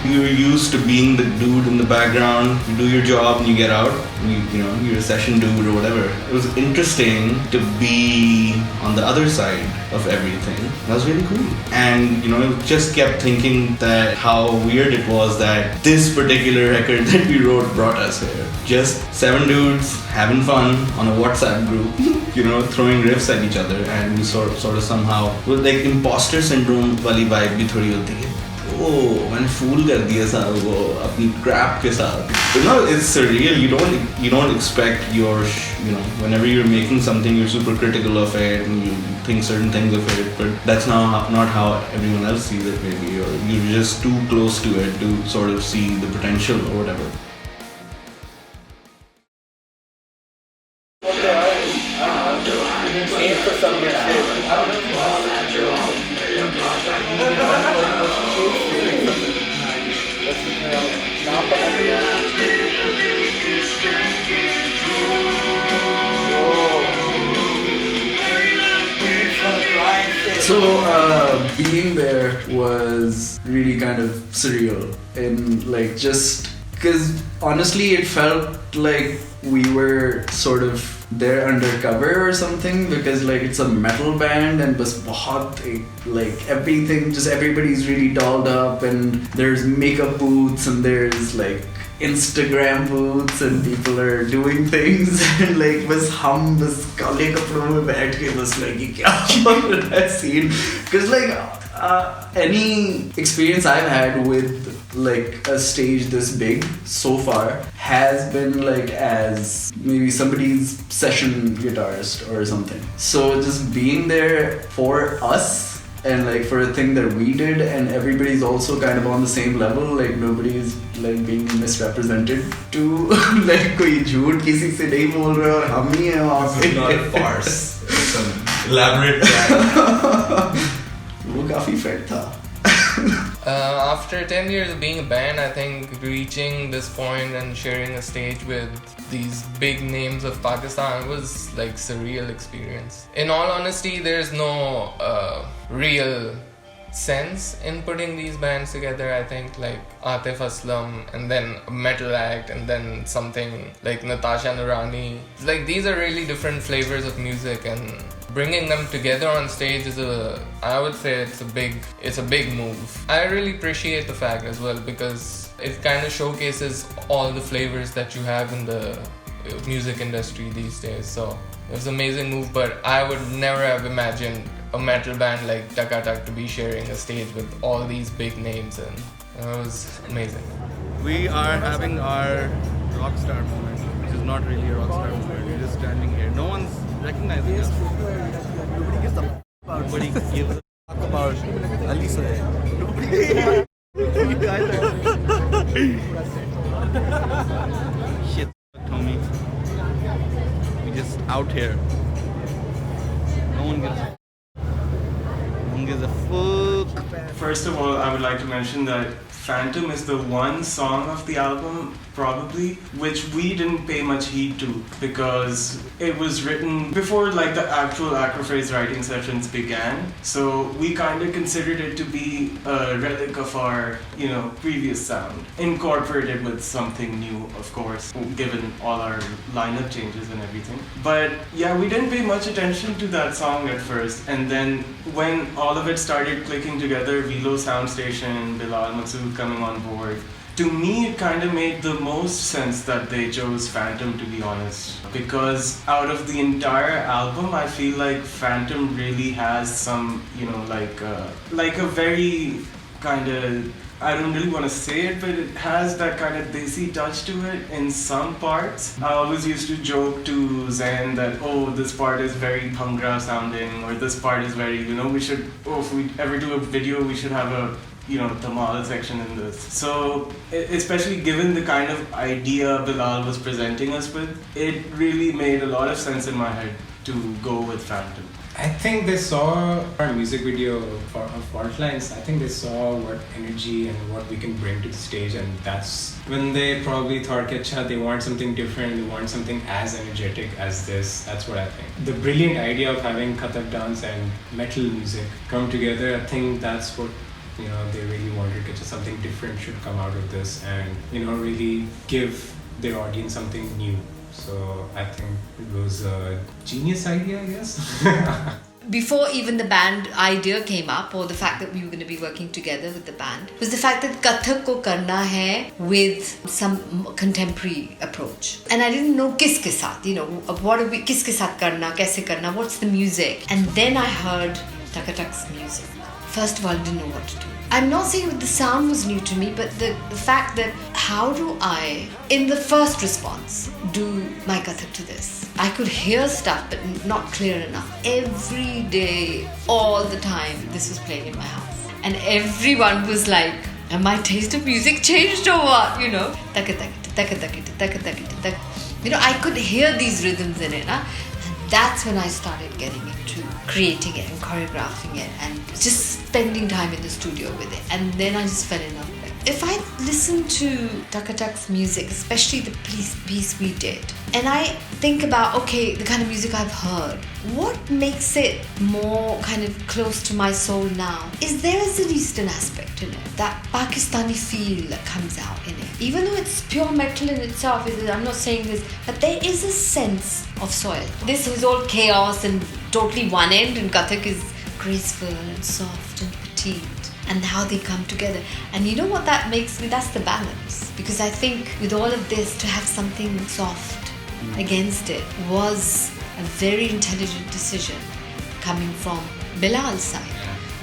You're used to being the dude in the background, you do your job and you get out, you're a session dude or whatever. It was interesting to be on the other side of everything. That was really cool. And, just kept thinking that how weird it was that this particular record that we wrote brought us here. Just 7 dudes having fun on a WhatsApp group, throwing riffs at each other, and we sort of somehow, with like imposter syndrome wali vibe bhi thodi hoti hai. Oh, मैंने fool कर दिया साहब वो अपनी crap के साथ. But it's surreal. You don't expect whenever you're making something, you're super critical of it and you think certain things of it. But that's not how everyone else sees it, maybe, or you're just too close to it to sort of see the potential or whatever. So being there was really kind of surreal, and like just because honestly it felt like we were sort of there undercover or something, because like it's a metal band and bas bahut like everything, just everybody's really dolled up and there's makeup booths and there's like Instagram booths and people are doing things and like bas hum bas kale kapdon mein baith ke bas like ye kya chal raha hai scene, because like any experience I've had with like a stage this big so far has been like as maybe somebody's session guitarist or something. So just being there for us and like for a thing that we did, and everybody's also kind of on the same level, like nobody's like being misrepresented to like koi jhoot kisi se nahi bol raha aur hum hi hain wahan pe. It's not a farce. It's an elaborate plan. वो काफी fate था. After 10 years of being a band, I think reaching this point and sharing a stage with these big names of Pakistan was like surreal experience. In all honesty, there's no real sense in putting these bands together. I think like Atif Aslam and then a metal act and then something like Natasha Noorani. Like these are really different flavors of music, and bringing them together on stage is I would say it's a big move. I really appreciate the fact as well, because it kind of showcases all the flavors that you have in the music industry these days. So it was an amazing move, but I would never have imagined a metal band like Takatak to be sharing a stage with all these big names, and it was amazing. We are having our rock star moment, which is not really a rock star moment. We're just standing here. No one's recognizing us. Nobody gives a Nobody gives a about Alisa. Nobody. You guys are shit, Tommy. We just out here. No one gives a fuck. First of all, I would like to mention that Phantom is the one song of the album, probably, which we didn't pay much heed to, because it was written before like the actual Acrophrase writing sessions began. So we kind of considered it to be a relic of our, previous sound, incorporated with something new, of course, given all our lineup changes and everything. But yeah, we didn't pay much attention to that song at first, and then when all of it started clicking together, Velo Sound Station, Bilal Masood coming on board, to me it kind of made the most sense that they chose Phantom, to be honest, because out of the entire album I feel like Phantom really has some like a very kind of, I don't really want to say it, but it has that kind of desi touch to it in some parts. I always used to joke to Zain that, oh, this part is very bhangra sounding, or this part is very, we should, if we ever do a video, we should have a Tamal section in this. So, especially given the kind of idea Bilal was presenting us with, it really made a lot of sense in my head to go with Phantom. I think they saw our music video of Fault Lines. I think they saw what energy and what we can bring to the stage, and that's when they probably thought, "Acha, they want something different, they want something as energetic as this." That's what I think. The brilliant idea of having Kathak dance and metal music come together, I think that's what they really wanted. That something different should come out of this, and really give their audience something new. So I think it was a genius idea, I guess. Before even the band idea came up, or the fact that we were going to be working together with the band, was the fact that Kathak ko karna hai with some contemporary approach. And I didn't know kis ke saath, what are we, kis ke saath karna, kaise karna, what's the music? And then I heard Takatak's music. First of all, I didn't know what to do. I'm not saying that the sound was new to me, but the fact that how do I, in the first response, do my Kathak to this? I could hear stuff, but not clear enough. Every day, all the time, this was playing in my house. And everyone was like, and my taste of music changed or what? Takatak, takatak, takatak, takatak. I could hear these rhythms in it. That's when I started getting into creating it and choreographing it and just spending time in the studio with it. And then I just fell in love with it. If I listen to Takatak's music, especially the piece we did, and I think about, okay, the kind of music I've heard, what makes it more kind of close to my soul now is there is an Eastern aspect in it, that Pakistani feel that comes out in it. Even though it's pure metal in itself, I'm not saying this, but there is a sense of soil. This is all chaos and totally one end, and Kathak is graceful and soft and petite, and how they come together. And you know what that makes me? That's the balance. Because I think with all of this, to have something soft against it was a very intelligent decision coming from Bilal's side.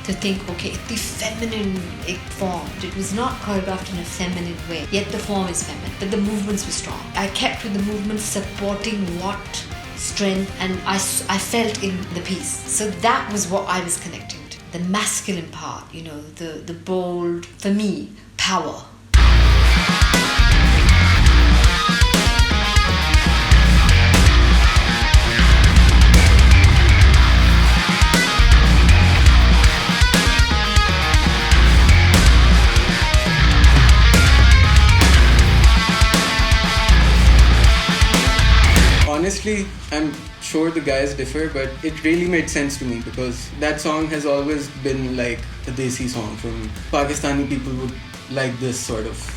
To think, okay, the feminine it formed. It was not choreographed in a feminine way, yet the form is feminine, but the movements were strong. I kept with the movements supporting what strength and I felt in the piece. So that was what I was connecting to. The masculine part, the bold, for me, power. Honestly, I'm sure the guys differ, but it really made sense to me because that song has always been like a desi song. From Pakistani people would like this sort of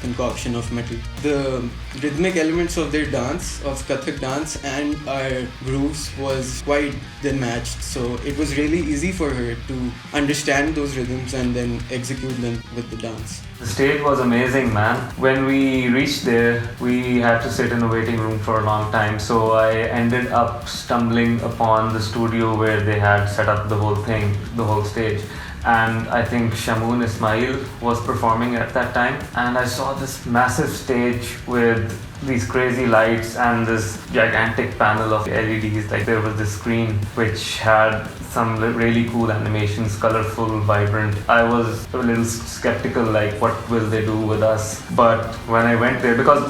concoction of metal. The rhythmic elements of their dance, of Kathak dance, and our grooves was quite then matched. So it was really easy for her to understand those rhythms and then execute them with the dance. The stage was amazing, man. When we reached there, we had to sit in a waiting room for a long time. So I ended up stumbling upon the studio where they had set up the whole thing, the whole stage. And I think Shamoon Ismail was performing at that time. And I saw this massive stage with these crazy lights and this gigantic panel of LEDs. Like there was this screen which had some really cool animations, colorful, vibrant. I was a little skeptical, like what will they do with us? But when I went there, because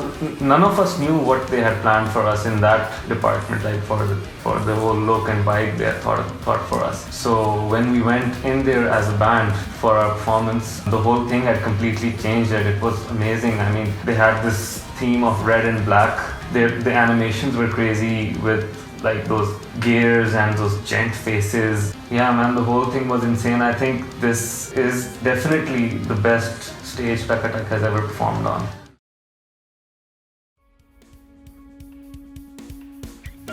none of us knew what they had planned for us in that department, like for the whole look and vibe they had thought for us. So when we went in there as a band for our performance, the whole thing had completely changed and it was amazing. I mean, they had this theme of red and black. The animations were crazy with like those gears and those giant faces. Yeah, man, the whole thing was insane. I think this is definitely the best stage Takatak has ever performed on.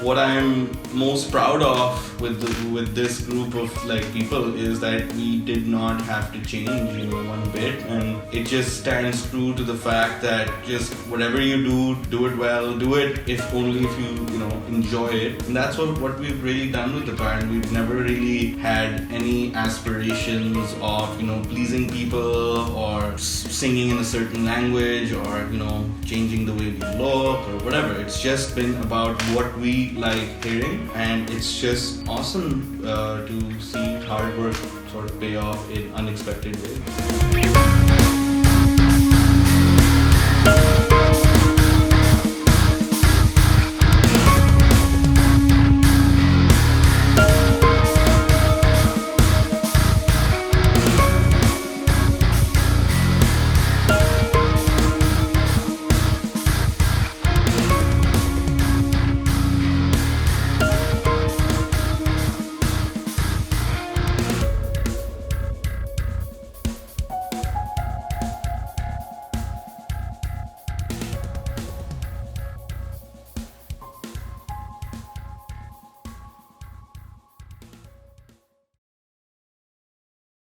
what I'm most proud of with this group of like people is that we did not have to change, you know, one bit, and it just stands true to the fact that just whatever you do it well, do it if only if you know, enjoy it. And that's what we've really done with the band. We've never really had any aspirations of, you know, pleasing people or singing in a certain language or, you know, changing the way we look or whatever. It's just been about what we like hearing, and it's just awesome to see hard work sort of pay off in unexpected ways.